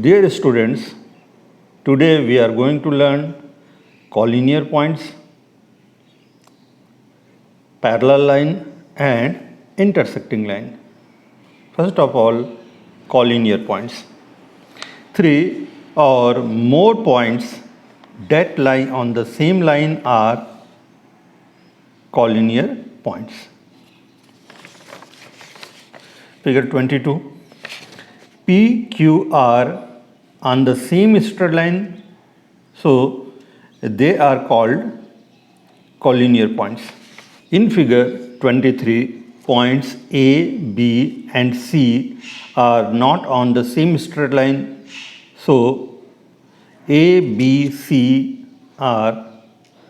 Dear students, today we are going to learn collinear points, parallel line and intersecting line. First of all, collinear points. Three or more points that lie on the same line are collinear points. Figure 22. P, Q are on the same straight line, so they are called collinear points. In figure 23, points A, B and C are not on the same straight line, so A, B, C are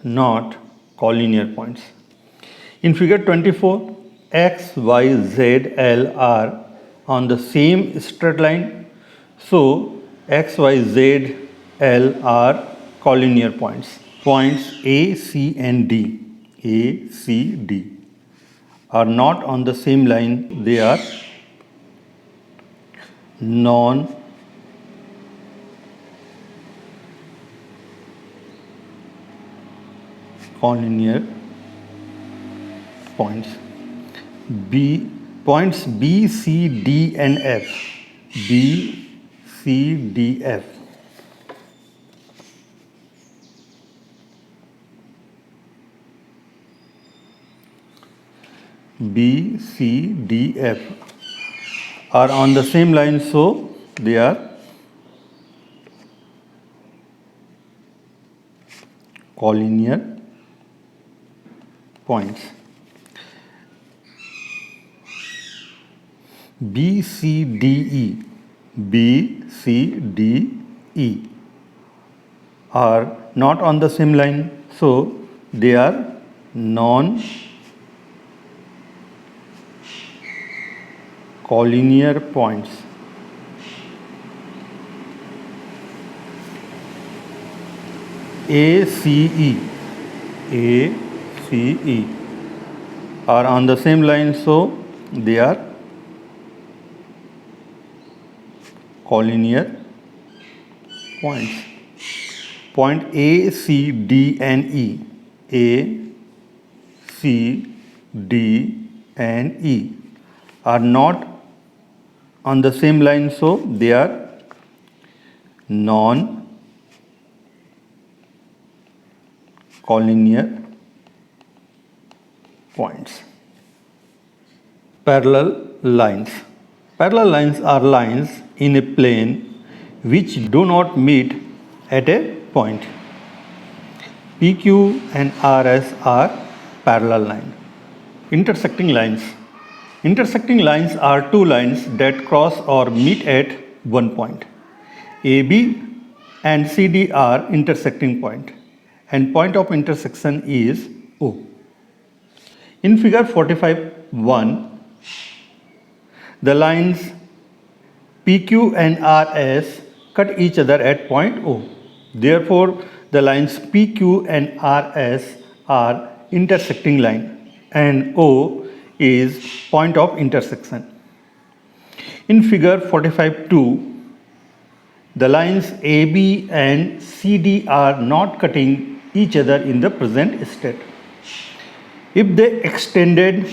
not collinear points. In figure 24, X, Y, Z, L are on the same straight line, so X, Y, Z, L are collinear points. Points A, C and D, A, C, D are not on the same line, they are non-collinear points. Points B, C, D and F. B, C, D, F. B, C, D, F are on the same line, so they are collinear points. B, C, D, E. B, C, D, E are not on the same line, so they are non-collinear points. A, C, E. A, C, E are on the same line, so they are collinear points. Point A, C, D and E. A, C, D and E are not on the same line, so they are non-collinear points. Parallel lines. Parallel lines are lines in a plane which do not meet at a point. PQ and RS are parallel lines. Intersecting lines. Intersecting lines are two lines that cross or meet at one point. AB and CD are intersecting point, and point of intersection is O. In figure 45.1, the lines PQ and RS cut each other at point O. Therefore, the lines PQ and RS are intersecting line and O is point of intersection. In figure 45.2, the lines AB and CD are not cutting each other in the present state. If they extended,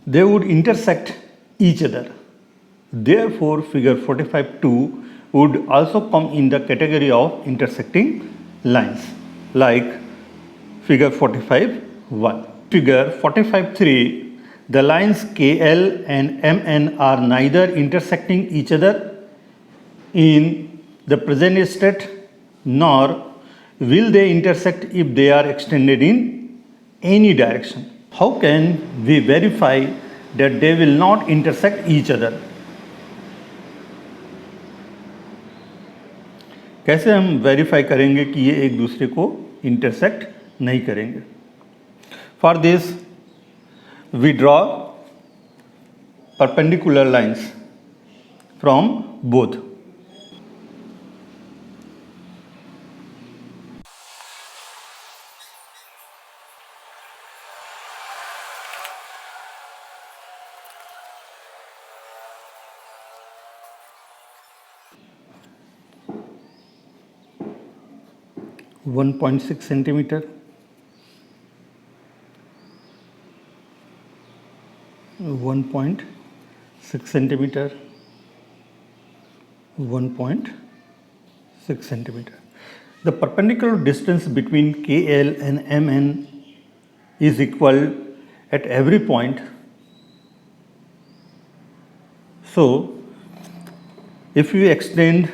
they would intersect each other. Therefore, figure 45.2 would also come in the category of intersecting lines, like figure 45.1. Figure 45.3, the lines KL and MN are neither intersecting each other in the present state, nor will they intersect if they are extended in any direction. How can we verify that they will not intersect each other? कैसे हम verify करेंगे कि ये एक दूसरे को intersect नहीं करेंगे? For this we draw perpendicular lines from both. 1.6 centimeter, 1.6 centimeter, 1.6 centimeter. The perpendicular distance between KL and MN is equal at every point. So, if you extend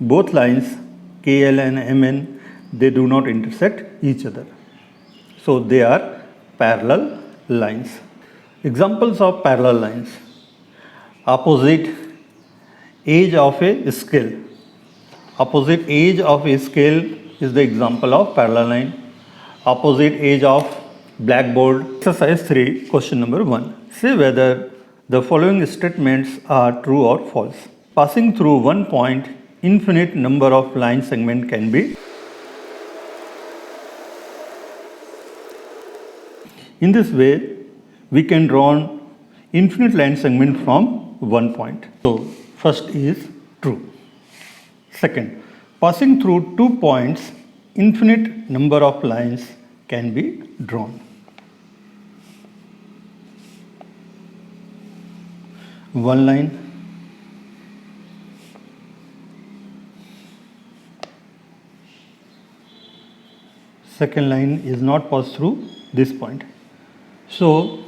both lines KL and MN, they do not intersect each other. So, they are parallel lines. Examples of parallel lines: opposite edge of a scale. Opposite edge of a scale is the example of parallel line. Opposite edge of blackboard. Exercise 3, question number 1. Say whether the following statements are true or false. Passing through one point, infinite number of line segments can be. In this way, we can draw infinite line segment from one point. So, first is true. Second, passing through 2 points, infinite number of lines can be drawn. One line, second line is not passed through this point. So,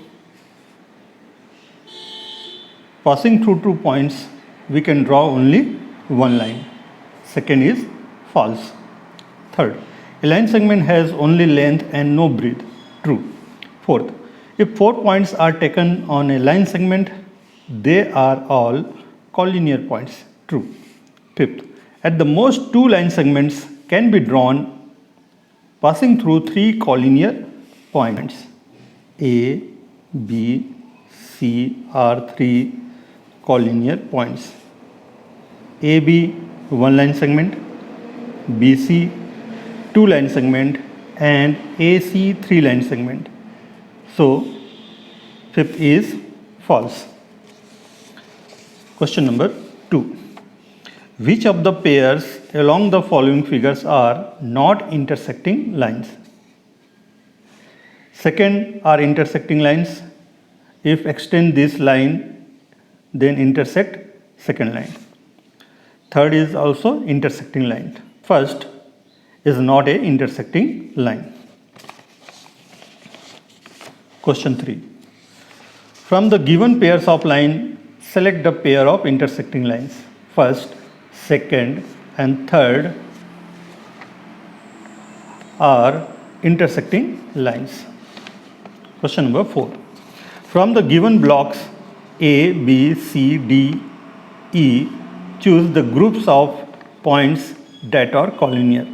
passing through 2 points, we can draw only one line. Second is false. Third, a line segment has only length and no breadth. True. Fourth, if 4 points are taken on a line segment, they are all collinear points. True. Fifth, at the most 2 line segments can be drawn passing through 3 collinear points. A, B, C are 3 collinear points. AB, 1 line segment, BC, 2 line segment, and AC, 3 line segment. So, fifth is false. Question number 2. Which of the pairs along the following figures are not intersecting lines? Second are intersecting lines. If extend this line, then intersect second line. Third is also intersecting line. First is not a intersecting line. Question 3. From the given pairs of line, select the pair of intersecting lines. First, second and third are intersecting lines. Question number 4. From the given blocks A, B, C, D, E, choose the groups of points that are collinear.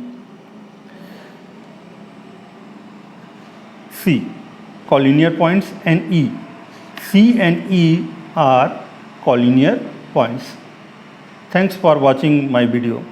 C, collinear points, and E. C and E are collinear points. Thanks for watching my video.